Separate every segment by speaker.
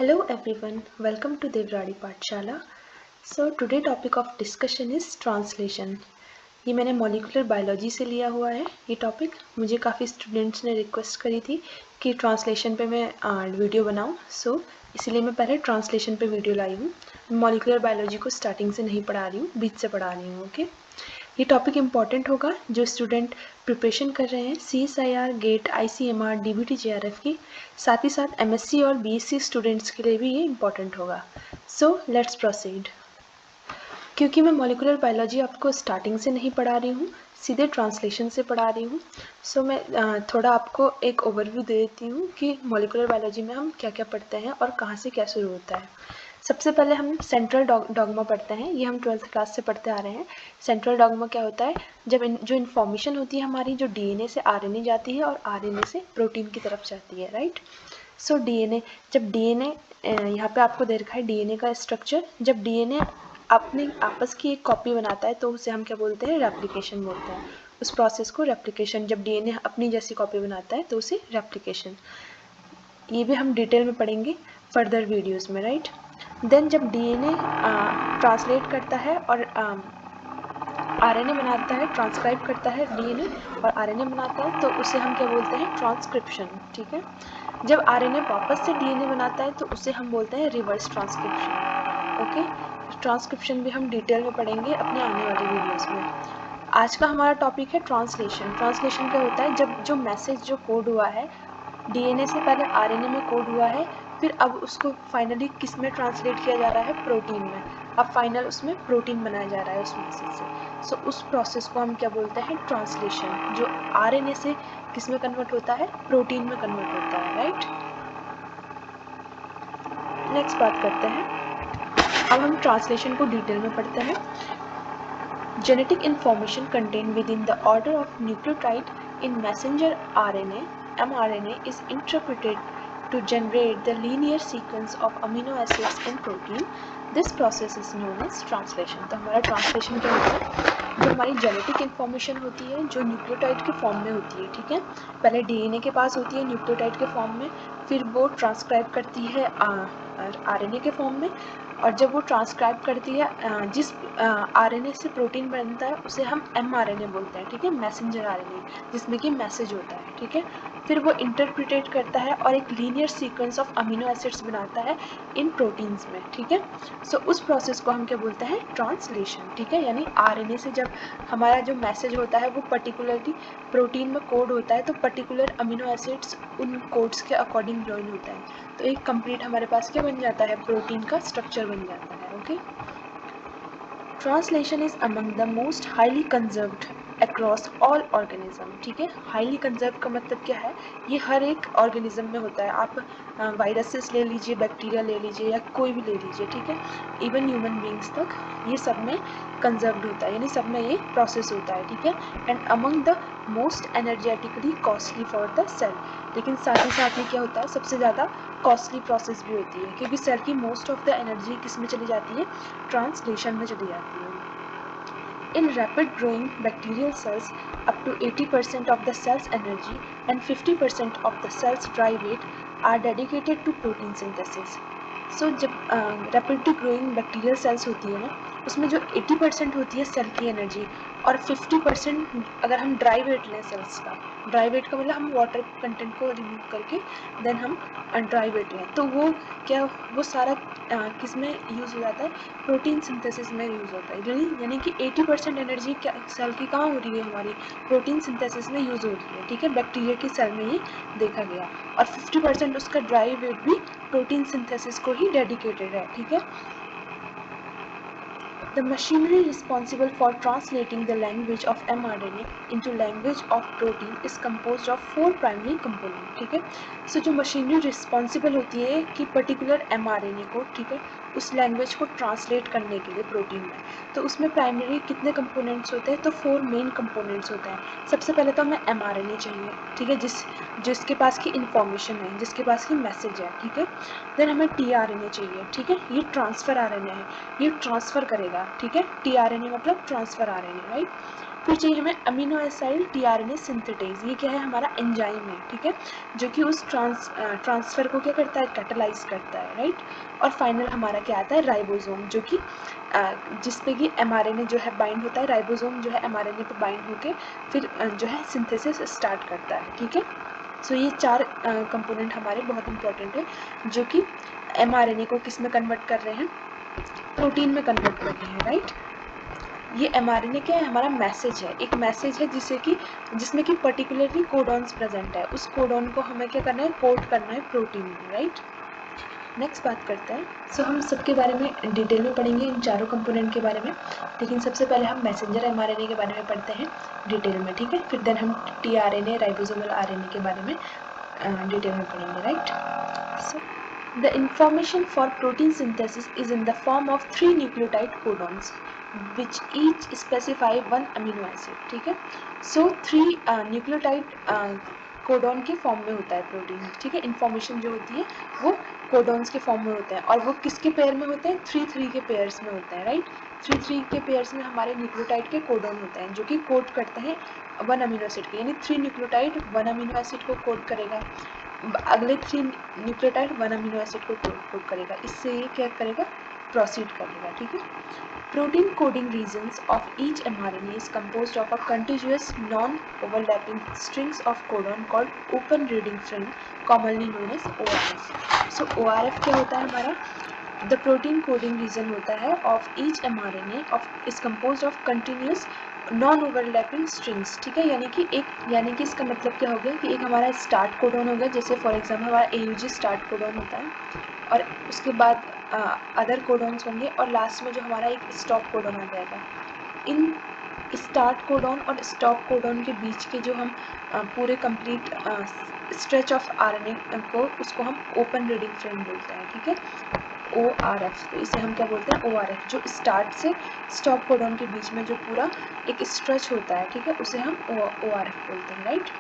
Speaker 1: Hello everyone, welcome to Devradi Pathshala. So today topic of discussion is translation. ये मैंने molecular biology से लिया हुआ है ये टॉपिक। मुझे काफ़ी स्टूडेंट्स ने रिक्वेस्ट करी थी कि ट्रांसलेशन पे मैं वीडियो बनाऊं, सो इसीलिए मैं पहले ट्रांसलेशन पे वीडियो लाई हूँ। मॉलिकुलर बायोलॉजी को स्टार्टिंग से नहीं पढ़ा रही हूँ, बीच से पढ़ा रही हूँ। ओके, ये टॉपिक इम्पॉर्टेंट होगा जो स्टूडेंट प्रिपरेशन कर रहे हैं CSIR, GATE, ICMR, DBT, JRF की, साथ ही साथ MSc और BSc स्टूडेंट्स के लिए भी ये इम्पॉर्टेंट होगा। So let's proceed. क्योंकि मैं मॉलिकुलर बायोलॉजी आपको स्टार्टिंग से नहीं पढ़ा रही हूँ, सीधे ट्रांसलेशन से पढ़ा रही हूँ, सो मैं थोड़ा आपको एक ओवरव्यू दे देती हूँ कि मॉलिकुलर बायोलॉजी में हम क्या क्या पढ़ते हैं और कहाँ से क्या शुरू होता है। सबसे पहले हम सेंट्रल डॉगमा पढ़ते हैं, ये हम 12th क्लास से पढ़ते आ रहे हैं। सेंट्रल डॉगमा क्या होता है? जब जो इन्फॉर्मेशन होती है हमारी, जो DNA से RNA जाती है और RNA से प्रोटीन की तरफ जाती है, राइट। सो DNA, जब DNA यहाँ पे आपको दे रखा है DNA का स्ट्रक्चर, जब DNA अपने आपस की एक कॉपी बनाता है तो उसे हम क्या बोलते हैं? रेप्लिकेशन बोलते हैं। उस प्रोसेस को रेप्लिकेशन, जब DNA अपनी जैसी कॉपी बनाता है तो उसे रेप्लिकेशन, ये भी हम डिटेल में पढ़ेंगे फर्दर वीडियोस में, राइट। देन जब DNA ट्रांसलेट करता है और RNA बनाता है, ट्रांसक्राइब करता है DNA और RNA बनाता है, तो उसे हम क्या बोलते हैं? ट्रांसक्रिप्शन, ठीक है। जब RNA वापस से DNA बनाता है तो उसे हम बोलते हैं रिवर्स ट्रांसक्रिप्शन। ओके, ट्रांसक्रिप्शन भी हम डिटेल में पढ़ेंगे अपने आने वाले वीडियोस में। आज का हमारा टॉपिक है ट्रांसलेशन। ट्रांसलेशन क्या होता है? जब जो मैसेज जो कोड हुआ है, DNA से पहले RNA में कोड हुआ है, फिर अब उसको फाइनली किस में ट्रांसलेट किया जा रहा है? प्रोटीन में। अब फाइनल उसमें प्रोटीन बनाया जा रहा है उस मैसेज से। सो उस प्रोसेस को हम क्या बोलते हैं? ट्रांसलेशन। जो RNA से किस में कन्वर्ट होता है? प्रोटीन में कन्वर्ट होता है, राइट। नेक्स्ट बात करते हैं, अब हम ट्रांसलेशन को डिटेल में पढ़ते हैं। Genetic information contained within the order of nucleotide in messenger RNA, mRNA, is interpreted to generate the linear sequence of amino acids in protein. This process is known as translation. तो हमारा translation क्या होता है? जो हमारी genetic information होती है, जो न्यूक्लियोटाइड के फॉर्म में होती है, ठीक है। पहले DNA के पास होती है न्यूक्लियोटाइड के फॉर्म में, फिर वो ट्रांसक्राइब करती है RNA के फॉर्म में, और जब वो ट्रांसक्राइब करती है जिस RNA से प्रोटीन बनता है उसे हम mRNA बोलते हैं, ठीक है, मैसेंजर RNA, जिसमें कि मैसेज होता है, ठीक है। फिर वो इंटरप्रिटेट करता है और एक linear sequence of amino acids बनाता है इन प्रोटीन्स में, ठीक है। सो उस प्रोसेस को हम क्या बोलते हैं? ट्रांसलेशन, ठीक है। यानी RNA से जब हमारा जो मैसेज होता है वो पर्टिकुलरली प्रोटीन में कोड होता है, तो पर्टिकुलर अमीनो एसिड्स उन कोड्स के अकॉर्डिंग ज्वाइन होता है, तो एक कंप्लीट हमारे पास क्या बन जाता है? प्रोटीन का स्ट्रक्चर बन जाता है। Okay, translation is among the most highly conserved across all organism, ठीक है। हाईली कंजर्व का मतलब क्या है? ये हर एक ऑर्गेनिज्म में होता है। आप वायरसेस ले लीजिए, बैक्टीरिया ले लीजिए, या कोई भी ले लीजिए, ठीक है, इवन ह्यूमन बींग्स तक, ये सब में कंजर्व्ड होता है, यानी सब में ये प्रोसेस होता है, ठीक है। And among the most energetically costly for the cell, लेकिन साथ ही साथ में क्या होता है? सबसे ज़्यादा कॉस्टली प्रोसेस भी होती है, क्योंकि सेल की मोस्ट ऑफ द एनर्जी किस में चली जाती है? ट्रांसलेशन में चली जाती है। In rapid growing bacterial cells, up to 80% of the cell's energy and 50% of the cell's dry weight are dedicated to protein synthesis. So जब रैपिडली ग्रोइंग बैक्टीरियल सेल्स होती है ना, उसमें जो 80% होती है सेल की एनर्जी, और 50% अगर हम ड्राई वेट लें सेल्स का, ड्राई वेट का मतलब हम वाटर कंटेंट को रिमूव करके देन हम ड्राई वेट लें, तो वो क्या, वो सारा किस में यूज़ हो जाता है? प्रोटीन सिंथेसिस में यूज़ होता है। यानी कि 80% एनर्जी क्या सेल की कहाँ हो रही है? हमारी प्रोटीन सिंथेसिस में यूज़ हो रही है, ठीक है, बैक्टीरिया की सेल में ये देखा गया, और 50% उसका ड्राई वेट भी प्रोटीन सिंथेसिस को ही डेडिकेटेड है, ठीक है। The machinery responsible for translating the language of mRNA into language of protein is composed of 4 primary components, ठीक है। सो जो मशीनरी रिस्पॉन्सिबल होती है कि पर्टिकुलर mRNA को, ठीक है, उस लैंग्वेज को ट्रांसलेट करने के लिए प्रोटीन में, तो उसमें प्राइमरी कितने कंपोनेंट्स होते हैं? तो 4 मेन कंपोनेंट्स होते हैं। सबसे पहले तो हमें mRNA चाहिए, ठीक है, जिसके पास की इंफॉर्मेशन है, जिसके पास की मैसेज है, ठीक है। देन हमें tRNA चाहिए, ठीक है, ये ट्रांसफर RNA है, ये ट्रांसफर करेगा, ठीक है, tRNA मतलब ट्रांसफर RNA, राइट। फिर चाहिए हमें अमीनो एसाइड टीआरएनए सिंथेटेज, ये क्या है हमारा एंजाइम है, ठीक है, जो कि उस ट्रांसफर को क्या करता है, कैटालाइज करता है, राइट। और फाइनल हमारा क्या आता है, राइबोसोम, जो कि जिसपे कि एमआरएनए जो है बाइंड होता है, राइबोसोम जो है एमआरएनए पे बाइंड होके फिर जो है सिंथेसिस स्टार्ट करता है, ठीक है। सो ये 4 कंपोनेंट हमारे बहुत इंपॉर्टेंट है, जो कि एमआरएनए को किस में कन्वर्ट कर रहे हैं, प्रोटीन में कन्वर्ट कर रहे हैं, राइट। ये एमआरएनए क्या है, हमारा मैसेज है, एक मैसेज है जिसमें कि पर्टिकुलरली कोडॉन्स प्रेजेंट है, उस कोडॉन को हमें क्या करना है, कोड करना है प्रोटीन में, राइट। नेक्स्ट बात करते हैं। सो हम सबके बारे में डिटेल में पढ़ेंगे, इन चारों कंपोनेंट के बारे में, लेकिन सबसे पहले हम मैसेंजर एमआरएनए के बारे में पढ़ते हैं डिटेल में, ठीक है। फिर देन हम टीआरएनए, राइबोसोमल आरएनए के बारे में डिटेल में पढ़ेंगे, right. So the information for protein synthesis is in the form of 3 nucleotide codons which each specify one amino acid, ठीक है। सो 3 न्यूक्लियोटाइड कोडॉन के फॉर्म में होता है प्रोटीन, ठीक है। इन्फॉर्मेशन जो होती है वो कोडॉन्स के फॉर्म में होते हैं, और वो किसके पेयर में होते हैं, 3-3 के पेयर्स में होते हैं, राइट। 3-3 के पेयर्स में हमारे न्यूक्लियोटाइड के कोडॉन होते हैं, जो कि कोड करते हैं 1 अमीनो एसिड के, यानी 3 न्यूक्लियोटाइड 1 अमीनो एसिड को कोड करेगा, अगले 3 न्यूक्लियोटाइड 1 अमीनो एसिड को कोड करेगा, इससे ये क्या करेगा, प्रोसीड करेगा, ठीक है। Protein coding regions of each mRNA is composed of a contiguous non-overlapping strings of codon called open reading frame, commonly known as ORF. So ORF क्या होता है हमारा, the protein coding region होता है of each mRNA is composed of continuous non overlapping strings, ठीक है। यानी कि इसका मतलब क्या हो गया कि एक हमारा स्टार्ट कोडॉन हो गया, जैसे फॉर एग्जाम्पल हमारा AUG स्टार्ट कोडॉन होता है, और उसके बाद अदर कोडॉन्स होंगे, और लास्ट में जो हमारा एक स्टॉप कोडॉन आ जाएगा। इन स्टार्ट कोडॉन और स्टॉप कोडॉन के बीच के जो हम पूरे कंप्लीट स्ट्रेच ऑफ आरएनए को, उसको हम ओपन रीडिंग फ्रेम बोलते हैं, ठीक है, ORF। तो इसे हम क्या बोलते हैं, ORF, जो स्टार्ट से स्टॉप कोडॉन के बीच में जो पूरा एक स्ट्रेच होता है, ठीक है, उसे हम ORF बोलते हैं, right.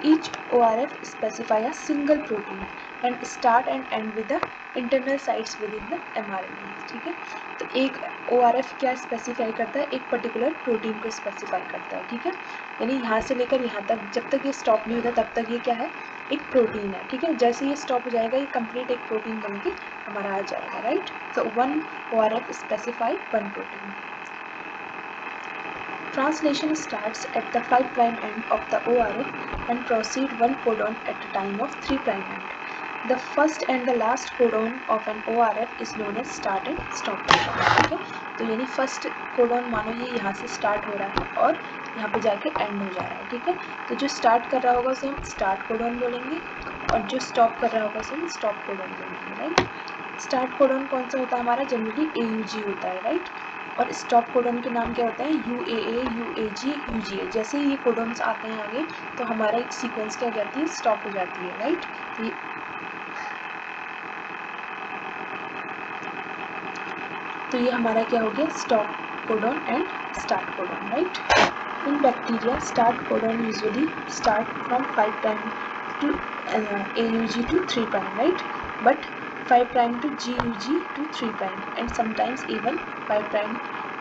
Speaker 1: Each ORF specify a single protein and start and and with the internal sites with in the mRNA, ठीक है। तो एक ORF क्या स्पेसिफाई करता है, एक पर्टिकुलर प्रोटीन को स्पेसिफाई करता है, ठीक है, यानी यहाँ से लेकर यहाँ तक, जब तक ये स्टॉप नहीं होता तब तक ये क्या है, एक प्रोटीन है, ठीक है। जैसे ये स्टॉप हो जाएगा, ये कंप्लीट एक प्रोटीन बन के हमारा आ जाएगा, right. So 1 ORF specify 1 protein. Translation starts at the 5' end of the ORF and proceed 1 codon at a time of 3' end. The first and the last codon of an ORF is known as start and stop codon, ठीक है। तो यानी first codon मानो ये यहाँ से start हो रहा है और यहाँ पे जाके एंड हो जा रहा है, ठीक है। तो जो स्टार्ट कर रहा होगा उसे हम स्टार्ट कोडॉन बोलेंगे, और जो स्टॉप कर रहा होगा उसे हम स्टॉप कोडॉन बोलेंगे, राइट। स्टार्ट कोडॉन कौन सा होता है हमारा, जनरली AUG होता है, राइट। और स्टॉप कोडॉन के नाम क्या होता है, UAA, UAG, UGA। जैसे ये कोडॉन्स आते हैं आगे तो हमारा एक सीक्वेंस क्या हो जाती है, स्टॉप हो जाती है, राइट। तो ये हमारा क्या हो गया, stop codon and start codon, right. In bacteria start codon usually start from 5' to AUG to 3', right, but 5' to GUG to 3', and sometimes even 5'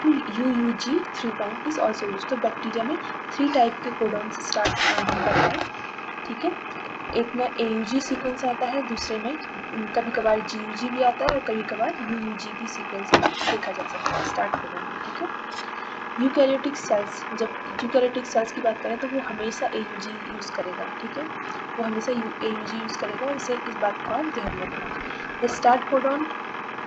Speaker 1: to UUG 3' is also used। तो बैक्टीरिया में 3 type के codon से start करते हैं, ठीक है। एक में AUG सीक्वेंस आता है, दूसरे में कभी कभार GUG भी आता है, और कभी कभार UUG भी सीक्वेंस देखा जा सकता है स्टार्ट कोडॉन में, ठीक है। यूकैरियोटिक सेल्स, जब यूकैरियोटिक सेल्स की बात करें तो वो हमेशा AUG यूज़ करेगा, ठीक है, वो हमेशा AUG यूज़ करेगा, और इसे इस बात को आप ध्यान रखना। The start codon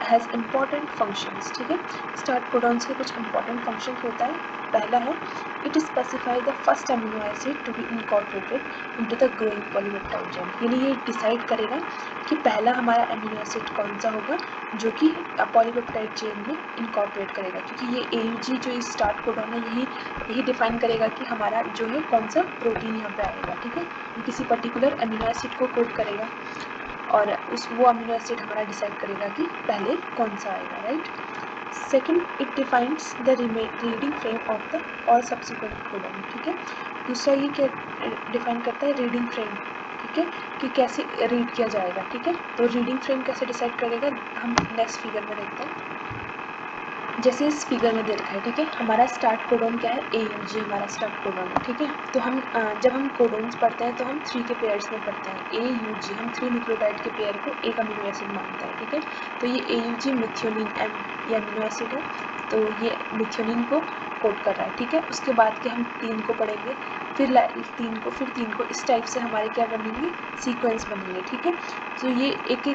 Speaker 1: has important functions, ठीक है। स्टार्ट कोडॉन्स के कुछ इंपॉर्टेंट फंक्शन होता है। पहला है, it specify the first amino acid to be incorporated into the growing polypeptide chain, यानी ये डिसाइड करेगा कि पहला हमारा अमीनो एसिड कौन सा होगा जो कि पॉलीपेप्टाइड चेन में इनकॉर्पोरेट करेगा, क्योंकि ये AUG जो इस स्टार्ट कोडॉन है यही डिफाइन करेगा कि हमारा जो है कौन सा प्रोटीन यहाँ पे आएगा, ठीक है। ये किसी पर्टिकुलर अमीनो एसिड को कोड करेगा, और वो अमीनो एसिड हमारा डिसाइड करेगा कि पहले कौन सा आएगा, right. Second, it defines the reading frame of the all subsequent codon, ठीक है। दूसरा ये क्या डिफाइन करता है, रीडिंग फ्रेम, ठीक है, कि कैसे रीड किया जाएगा, ठीक है। तो रीडिंग फ्रेम कैसे डिसाइड करेगा, हम नेक्स्ट फिगर में देखते हैं। जैसे इस फिगर में दे रखा है, ठीक है, हमारा स्टार्ट कोडोन क्या है, AUG हमारा स्टार्ट कोडोन है, ठीक है। तो हम जब हम कोडोन्स पढ़ते हैं तो हम 3 के पेयर्स में पढ़ते हैं। AUG हम 3 न्यूक्लियोटाइड के पेयर को एक अमीनो एसिड मानते हैं, ठीक है। तो ये AUG मिथियोनिन ये अमीनो एसिड है, तो ये मिथियोनिन को कोड कर रहा है, ठीक है। उसके बाद के हम 3 को पढ़ेंगे, फिर 3 को इस टाइप से हमारे क्या बनेंगे, सीक्वेंस बनेंगे, ठीक है। तो ये एक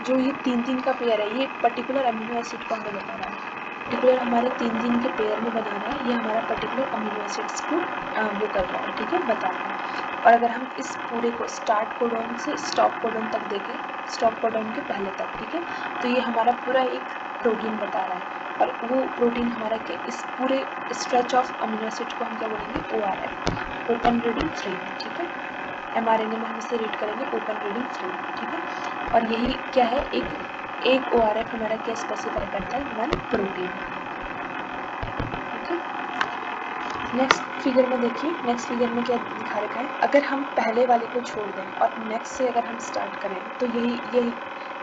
Speaker 1: जो ये 3 का पेयर है, ये पर्टिकुलर अमीनो एसिड को हमें बता रहा है, पर्टिकुलर हमारे 3 के पेयर में बना रहा है, ये हमारा पर्टिकुलर अमीनो एसिड्स को वो कर रहा है, ठीक है, बता रहा है। और अगर हम इस पूरे को स्टार्ट कोडोन से स्टॉप कोडोन तक देखें, स्टॉप कोडोन के पहले तक, ठीक है, तो ये हमारा पूरा एक प्रोटीन बता रहा है। और वो प्रोटीन हमारा क्या, इस पूरे स्ट्रेच ऑफ अमीनो एसिड को हम क्या बोलेंगे, ORF, ओपन रीडिंग फ्रेम, ठीक है। mRNA में हम इसे रीड करेंगे ओपन रीडिंग फ्रेम, ठीक है। और यही क्या है, एक ORF हमारा क्या स्पेसिफाई करता है, 1 प्रोटीन, ओके। नेक्स्ट फिगर में देखिए, नेक्स्ट फिगर में क्या दिखा रखा है, अगर हम पहले वाले को छोड़ दें और नेक्स्ट से अगर हम स्टार्ट करें तो यही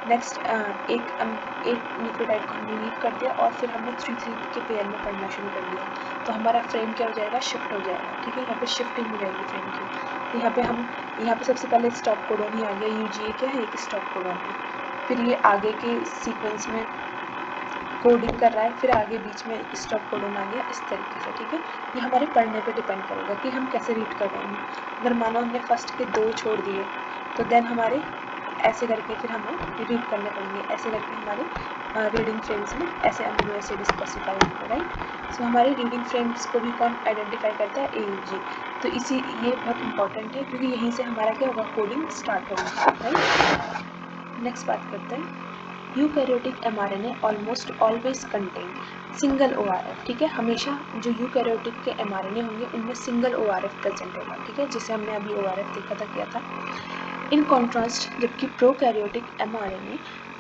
Speaker 1: नेक्स्ट एक न्यूक्लियोटाइड को हमने लीव कर दिया और फिर हमने 3 के पेयर में पढ़ना शुरू कर दिया, तो हमारा फ्रेम क्या हो जाएगा, शिफ्ट हो जाएगा, ठीक है। यहाँ पे शिफ्टिंग हो जाएगी फ्रेम की। यहाँ पे सबसे पहले स्टॉप कोडोन ही आ गया, UGA क्या है, एक स्टॉप कोडोन है, फिर ये आगे के सीक्वेंस में कोडिंग कर रहा है, फिर आगे बीच में स्टॉप कोडोन आ गया, इस तरीके से, ठीक है। ये हमारे पढ़ने पे डिपेंड करेगा कि हम कैसे रीड कर रहे हैं। अगर मानो हमने फर्स्ट के 2 छोड़ दिए तो देन हमारे ऐसे करके फिर हमें रीड करने पड़ेंगे, ऐसे करके हमारे रीडिंग फ्रेम्स में ऐसे अमीनो एसिड स्पेसिफाई होंगे, राइट। सो हमारे रीडिंग फ्रेम्स को भी कौन आइडेंटिफाई करता है, AUG। तो ये बहुत इंपॉर्टेंट है क्योंकि यहीं से हमारा क्या होगा, कोडिंग स्टार्ट होगा, राइट। नेक्स्ट बात करते हैं, eukaryotic mRNA almost always contain single ORF, ठीक है। हमेशा जो यूकैरियोटिक के mRNA होंगे उनमें सिंगल ORF प्रेजेंट होगा, ठीक है, जिसे हमने अभी ORF देखा था, क्या था। इन कॉन्ट्रास्ट, जबकि prokaryotic mRNA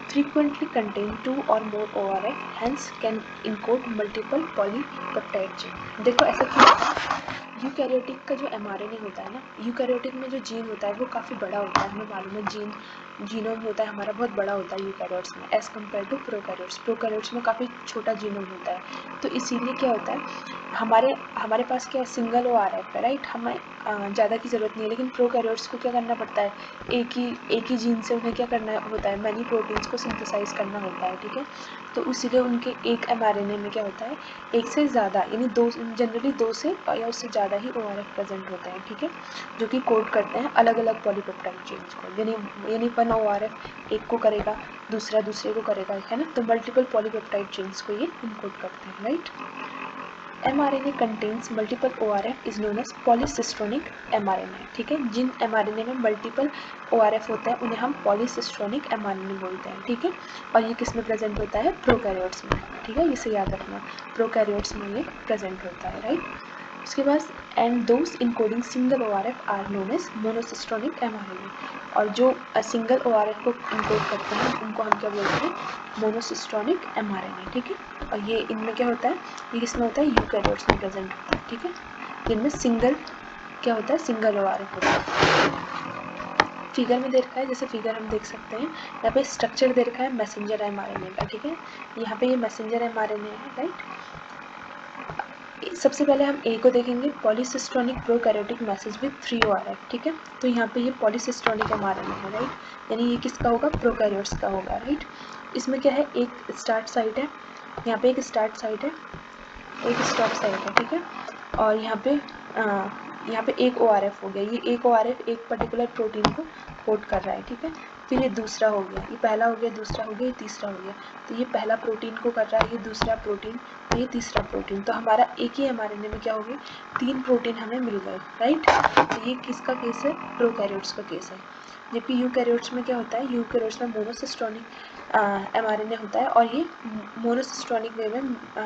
Speaker 1: frequently contain 2 or more ORF, hence can encode multiple polypeptide chain। देखो ऐसा क्यों, यूकैरियोटिक का जो mRNA होता है ना, यूकैरियोटिक में जो जीन होता है वो काफ़ी बड़ा होता है, हमें मालूम है, जीनोम होता है हमारा बहुत बड़ा होता है यूकैरियोट्स में एज़ कम्पेयर टू प्रोकैरियोट्स में काफ़ी छोटा जीनोम होता है। तो इसीलिए क्या होता है, हमारे पास क्या है, सिंगल ORF है, राइट, हमें ज़्यादा की ज़रूरत नहीं है। लेकिन प्रोकैरियोट्स को क्या करना पड़ता है, एक ही जीन से उन्हें क्या करना होता है, मैनी प्रोटीन्स को सिंथेसाइज करना होता है, ठीक है। तो इसीलिए उनके एक mRNA में क्या होता है, एक से ज़्यादा यानी जनरली 2 से या उससे ज़्यादा ही ORF प्रेजेंट होते हैं, ठीक है, जो कि कोड करते हैं अलग अलग पॉलीपेप्टाइड चेन्स को। यानी 1 ORF एक को करेगा, दूसरा दूसरे को करेगा, है ना। तो मल्टीपल पॉलीपेप्टाइड चेन्स को ये इनकोड करते हैं, right. mRNA contains multiple ORF is known as polycistronic mRNA, ठीक है। जिन mRNA में मल्टीपल ORF होता है उन्हें हम पॉलीसिस्ट्रोनिक mRNA बोलते हैं, ठीक है। और ये किस में प्रेजेंट होता है, प्रोकैरियोट्स में, ठीक है, इसे याद रखना, प्रोकैरियोट्स में ये प्रेजेंट होता है, राइट। उसके बाद and those encoding single ORF are known as monocistronic mRNA, और जो सिंगल ORF को इनकोड करते हैं उनको हम क्या बोलते हैं, मोनोसिस्ट्रोनिक mRNA, ठीक है। और ये इनमें क्या होता है, ये किसमें होता है, यूकैरियोट्स में प्रेजेंट होता है, ठीक है। जिनमें सिंगल क्या होता है, सिंगल ORF होता है। फिगर में दे रखा है, जैसे फिगर हम देख सकते हैं, यहाँ पे स्ट्रक्चर दे रखा है मैसेंजर mRNA का, ठीक है। यहाँ पे ये मैसेंजर mRNA है, राइट। सबसे पहले हम ए को देखेंगे, पॉलीसिस्ट्रोनिक प्रोकैरियोटिक मैसेज विद 3 ORF, ठीक है। तो यहाँ पे ये पॉलीसिस्ट्रोनिक mRNA है, राइट, यानी ये किसका होगा, प्रोकैरियोट्स का होगा, राइट। इसमें क्या है, एक स्टार्ट साइट है, यहाँ पे एक स्टार्ट साइट है, एक स्टॉप साइट है, ठीक है। और यहाँ पे एक ORF हो गया, ये एक ORF एक पर्टिकुलर प्रोटीन को कोड कर रहा है, ठीक है। फिर ये दूसरा हो गया, ये पहला हो गया, दूसरा हो गया, ये तीसरा हो गया। तो ये पहला प्रोटीन को कर रहा है, ये दूसरा प्रोटीन, और ये तीसरा प्रोटीन। तो हमारा एक ही mRNA में क्या हो गया, 3 प्रोटीन हमें मिल गए, राइट। तो ये किसका केस है, प्रोकैरियोट्स का केस है। जबकि यूकैरियोट्स में क्या होता है, यूकैरियोट्स में मोनोसिस्ट्रोनिक mRNA होता है, और ये मोनोसिस्ट्रोनिक वे में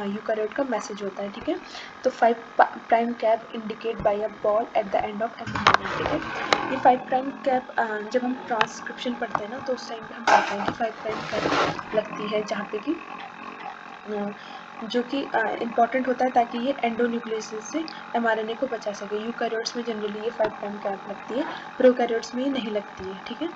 Speaker 1: यूकैरियोट का मैसेज होता है, ठीक है। तो 5 prime cap indicate bye a ball at the end of mRNA, ठीक है। ये 5 प्राइम कैप जब हम ट्रांसक्रिप्शन पढ़ते हैं ना, तो उस टाइम पे हम पढ़ते हैं कि 5 प्राइम कैप लगती है, जहाँ पे कि जो कि इम्पॉर्टेंट होता है ताकि ये एंडोन्यूक्लियस से mRNA को बचा सके। यूकैरियोट्स में जनरली ये 5 प्राइम कैप लगती है, प्रोकैरियोट्स में ये नहीं लगती है, ठीक है।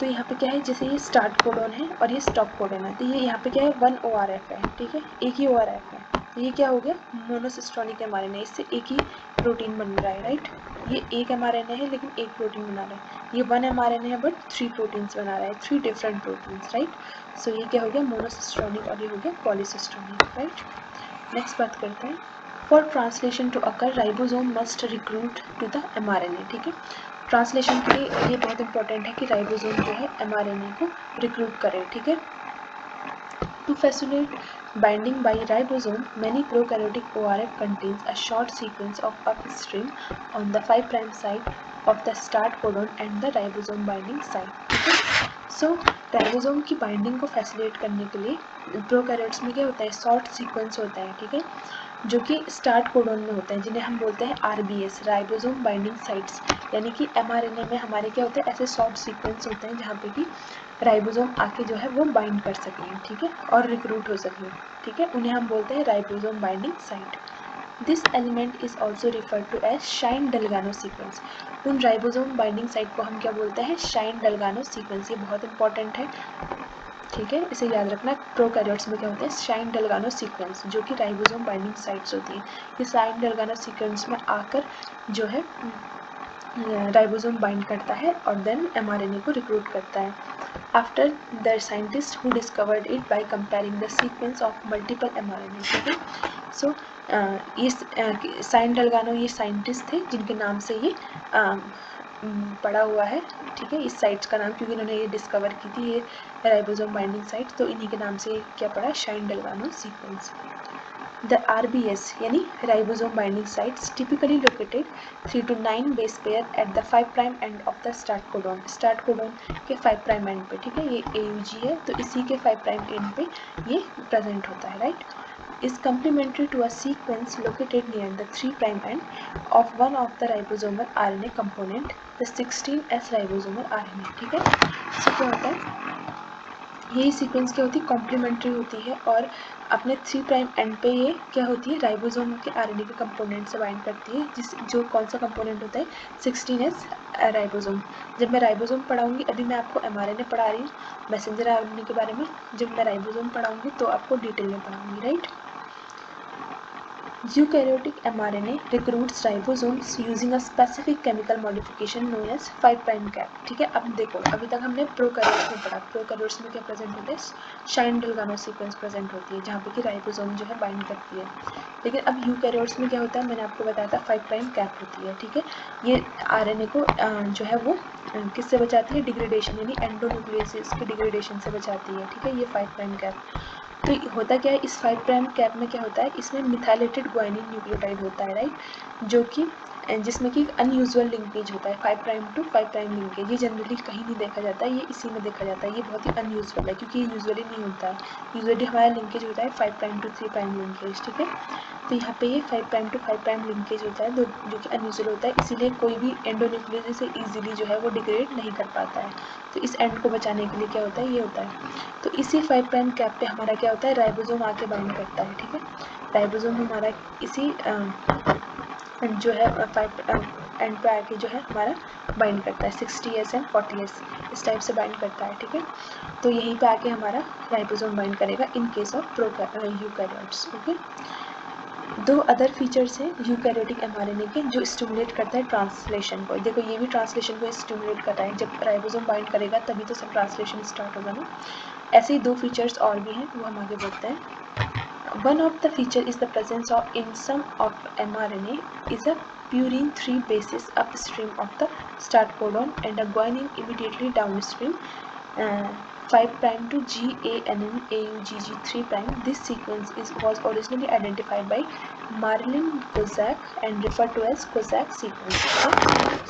Speaker 1: तो यहाँ पे क्या है, जैसे ये स्टार्ट कोडॉन है और ये स्टॉप कोडॉन है, तो ये यहाँ पे क्या है 1 ORF है, ठीक है, एक ही ORF है। तो ये क्या हो गया, मोनोसिस्टोनिक mRNA, इससे एक ही प्रोटीन बन रहा है, राइट। ये एक mRNA है लेकिन एक प्रोटीन बना रहा है, ये 1 mRNA है बट 3 प्रोटीन्स बना रहा है, 3 डिफरेंट प्रोटीन्स, राइट। सो ये क्या हो गया, मोनोसिस्टोनिक, और ये हो गया पॉलीसिस्टोनिक, राइट। नेक्स्ट बात करते हैं, for translation to occur ribosome must recruit to the mRNA, ठीक है। ट्रांसलेशन के लिए ये बहुत इंपॉर्टेंट है कि राइबोसोम जो है mRNA को रिक्रूट करे, ठीक है। To facilitate binding by ribosome, many prokaryotic ORF contains a short sequence of upstream on the 5' side of the start codon and the ribosome binding site, ठीक है। सो राइबोसोम की बाइंडिंग को फैसिलिटेट करने के लिए प्रोकैरियोट्स में क्या होता है, शॉर्ट सीक्वेंस होता है, ठीक है, जो कि स्टार्ट कोडॉन में होता है, जिन्हें हम बोलते हैं RBS, राइबोसोम बाइंडिंग साइट्स। यानी कि mRNA में हमारे क्या होते हैं, ऐसे शॉर्ट सीक्वेंस होते हैं जहाँ पे कि राइबोसोम आके जो है वो बाइंड कर सकें, ठीक है, और रिक्रूट हो सकें, ठीक है, उन्हें हम बोलते हैं ribosome binding site. This element is also referred to as Shine Dalgarno sequence. उन राइबोसोम बाइंडिंग साइट को हम क्या बोलते हैं, शाइन-डलगानो सीक्वेंस। ये बहुत इंपॉर्टेंट है, ठीक है, इसे याद रखना। प्रोकैरियोट्स में क्या होता है, शाइन-डलगानो सीक्वेंस, जो कि राइबोसोम बाइंडिंग साइट्स होती हैं। ये शाइन-डलगानो सीक्वेंस में आकर जो है राइबोसोम बाइंड करता है और देन mRNA को रिक्रूट करता है। After the scientist who discovered it by comparing the sequence of multiple mRNA, ठीक है। सो ये शाइन-डलगानो ये साइंटिस्ट थे जिनके नाम से ये पड़ा हुआ है, ठीक है, इस साइट्स का नाम, क्योंकि इन्होंने ये डिस्कवर की थी ये राइबोसोम बाइंडिंग साइट्स, तो इन्हीं के नाम से क्या पड़ा, शाइन-डलगानो सीक्वेंस। The RBS यानी ribosome binding sites typically located 3 to 9 base pair at the 5' end of the start codon। Start codon के 5' एंड पे, ठीक है, ये AUG है, तो इसी के 5' एंड पे ये प्रेजेंट होता है, right. is complementary to a sequence located near the 3' end of one of the ribosomal RNA component, the 16S ribosomal RNA, ठीक है। इससे क्या होता है, यही सीक्वेंस क्या होती है, कॉम्प्लीमेंट्री होती है और अपने 3' एंड पे ये क्या होती है, राइबोसोम के RNA के कंपोनेंट से बाइंड करती है, जो कौन सा कंपोनेंट होता है, 16S राइबोसोम। जब मैं राइबोसोम पढ़ाऊंगी, अभी मैं आपको mRNA पढ़ा रही हूँ मैसेंजर RNA के बारे में, जब मैं राइबोसोम पढ़ाऊंगी तो आपको डिटेल में पढ़ाऊंगी, right. Eukaryotic mRNA recruits ribosomes using a specific chemical modification known as 5' cap, ठीक है। अब देखो, अभी तक हमने प्रोकैरियोट्स में पढ़ा, प्रोकैरियोट्स में क्या प्रेजेंट होता है, शाइन-डलगानो सीक्वेंस प्रेजेंट होती है, जहाँ पे कि राइबोसोम जो है बाइंड करती है। लेकिन अब यूकैरियोट्स में क्या होता है, मैंने आपको बताया था 5' कैप होती है, ठीक है। ये RNA को जो है वो किससे बचाती है, डिग्रेडेशन, यानी एंडोन्यूक्लियोसिस के डिग्रेडेशन से बचाती है, ठीक है, ये 5' कैप। तो होता क्या है, इस 5' कैप में क्या होता है, इसमें मिथाइलेटेड ग्वानिन न्यूक्लियोटाइड होता है, राइट, जो कि जिसमें कि अनयूजुअल लिंकेज होता है, 5' टू 5' लिंकेज। ये जनरली कहीं नहीं देखा जाता है, ये इसी में देखा जाता है, ये बहुत ही अनयूजुअल है, क्योंकि ये यूजुअली नहीं होता है। यूजुअली हमारा लिंकेज होता है 5' टू 3' लिंकेज, ठीक है। तो यहाँ पे ये 5' टू 5' लिंकेज होता है, जो कि अनयूजुअल होता है, इसीलिए कोई भी एंडोन्यूक्लियोस से ईजिली जो है वो डिग्रेड नहीं कर पाता है। तो इस एंड को बचाने के लिए क्या होता है, ये होता है। तो इसी 5' कैप पे हमारा क्या होता है, राइबोसोम आके बाइंड करता है, ठीक है। राइबोसोम हमारा इसी जो है 5' एंड पे आके जो है हमारा बाइंड करता है, 60S एंड 40S इस टाइप से बाइंड करता है, ठीक है। तो यहीं पे आके हमारा राइबोसोम बाइंड करेगा in case of eukaryotes, okay. दो अदर फीचर्स हैं यूकैरियोटिक mRNA के जो स्टिमुलेट करता है ट्रांसलेशन को। देखो, ये भी ट्रांसलेशन को स्टिमुलेट कर रहा है, जब राइबोसोम बाइंड करेगा तभी तो सब ट्रांसलेशन स्टार्ट होगा ना। ऐसे ही दो फीचर्स और भी हैं, वो हम आगे बढ़ते हैं। One of the feature is the presence of in some of mRNA is a purine 3 bases upstream of the start codon and a guanine immediately downstream, 5' to GANN AUGG 3'. This sequence was originally identified by Marlin Kozak and referred to as Kozak sequence.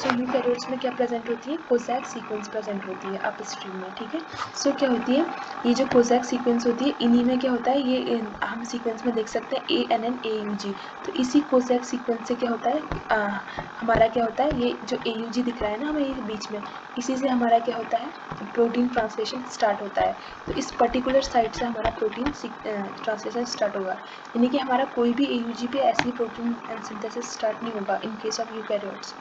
Speaker 1: So eukaryotes में क्या present होती है, कोजैक sequence present होती है upstream में, ठीक है। सो क्या होती है, ये जो कोजैक सीक्वेंस होती है, इन्हीं में क्या होता है, ये हम सीक्वेंस में देख सकते हैं ANN AUG। तो इसी कोजैक सीक्वेंस से क्या होता है, हमारा क्या होता है, ये जो AUG दिख रहा है ना हमें ये बीच में, इसी से हमारा क्या होता है, प्रोटीन ट्रांसलेशन स्टार्ट स्टार्ट होता है, तो इस पर्टिकुलर साइट से हमारा प्रोटीन ट्रांसलेशन स्टार्ट होगा। यानी कि हमारा कोई भी AUG पे ऐसी प्रोटीन सिंथेसिस स्टार्ट नहीं होगा इन केस ऑफ यूकैरियोट्स।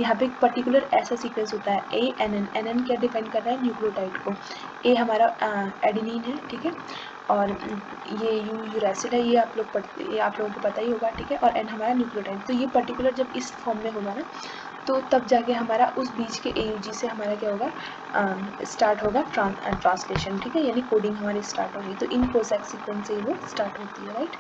Speaker 1: यहाँ पे एक पर्टिकुलर ऐसा सीक्वेंस होता है ANN। NN क्या डिफाइन कर रहा है? न्यूक्लियोटाइड को। A हमारा एडेनिन है, ठीक है, और ये यूरासिल है, ये आप लोगों को पता ही होगा, ठीक है, और N हमारा न्यूक्लियोटाइड। तो ये पर्टिकुलर जब इस फॉर्म में होगा ना, तो तब जाके हमारा उस बीच के AUG से हमारा क्या होगा, स्टार्ट होगा ट्रांसलेशन, ठीक है, यानी कोडिंग हमारी स्टार्ट होगी। तो इन कोसैक सीक्वेंस से वो स्टार्ट होती है, right.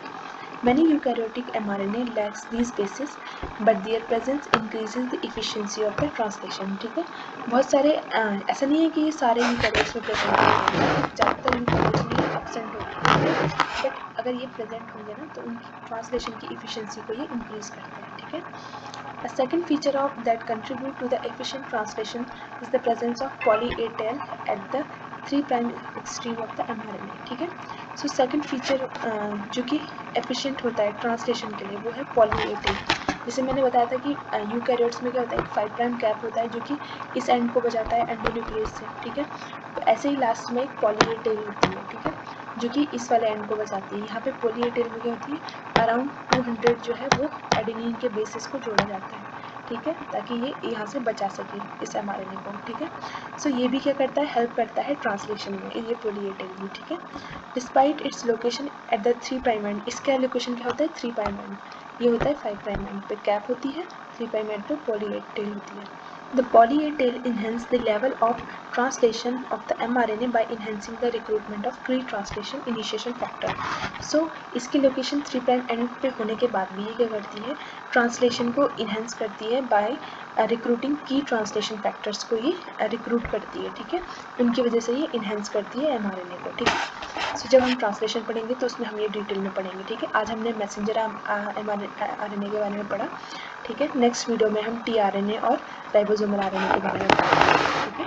Speaker 1: Many eukaryotic mRNA lacks these bases, but their presence increases the efficiency of the translation, ठीक है। बहुत सारे ऐसा नहीं है कि ये सारे यूकैरियोट्स में प्रेजेंट होते हैं, ज़्यादातर यूकैरियोट्स में एब्सेंट होते हैं, बट अगर ये प्रेजेंट होंगे ना तो उनकी ट्रांसलेशन की इफिशियंसी को ये इंक्रीज करते हैं, ठीक है। A second feature of that contribute to the efficient translation is the presence of poly A tail at the 3' extreme of the mRNA, ठीक है। सो सेकंड फीचर जो कि एफिशिएंट होता है ट्रांसलेशन के लिए, वो है पॉली ए टेल। जैसे मैंने बताया था कि यूकैरियोट्स में क्या होता है, एक 5' कैप होता है जो कि इस एंड को बजाता है एंडोन्यूक्लियस से, ठीक है। तो ऐसे ही लास्ट में एक पॉली ए टेल होती है, ठीक है, जो कि इस वाले एंड को बजाती है। यहाँ पे पॉली ए टेल में क्या होती है, अराउंड 200 जो है वो एडेनिन के बेसिस को जोड़ा जाता है, ठीक है, ताकि ये यहाँ से बचा सके इस mRNA को, ठीक है। सो ये भी क्या करता है, हेल्प करता है ट्रांसलेशन में, ये पॉली ए टेल भी, ठीक है। Despite its location at the 3' and, इसका लोकेशन क्या होता है 3' एंड, ये होता है 5' एंड पे कैप होती है, 3' एंड पे पॉली ए टेल होती है। The poly A tail enhance the level of translation of the mRNA by enhancing the recruitment of pre-translation initiation factor. So इसकी लोकेशन 3' एंड पे होने के बाद भी ये क्या करती है, ट्रांसलेशन को इन्हेंस करती है बाय रिक्रूटिंग की ट्रांसलेशन फैक्टर्स को ये रिक्रूट करती है, ठीक है, उनकी वजह से ये इन्हेंस करती है mRNA को, ठीक है। सो जब हम ट्रांसलेशन पढ़ेंगे तो उसमें हम ये डिटेल में पढ़ेंगे, ठीक है। आज हमने मैसेंजर mRNA के बारे में पढ़ा, ठीक है। नेक्स्ट वीडियो में हम tRNA और राइबोसोमल RNA के बारे में पढ़ेंगे, ठीक है।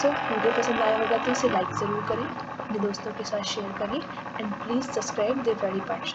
Speaker 1: सो वीडियो पसंद आया होगा तो इसे लाइक ज़रूर करें, अपने दोस्तों के साथ शेयर करें, एंड प्लीज़ सब्सक्राइब देवराड़ी पाठशाला।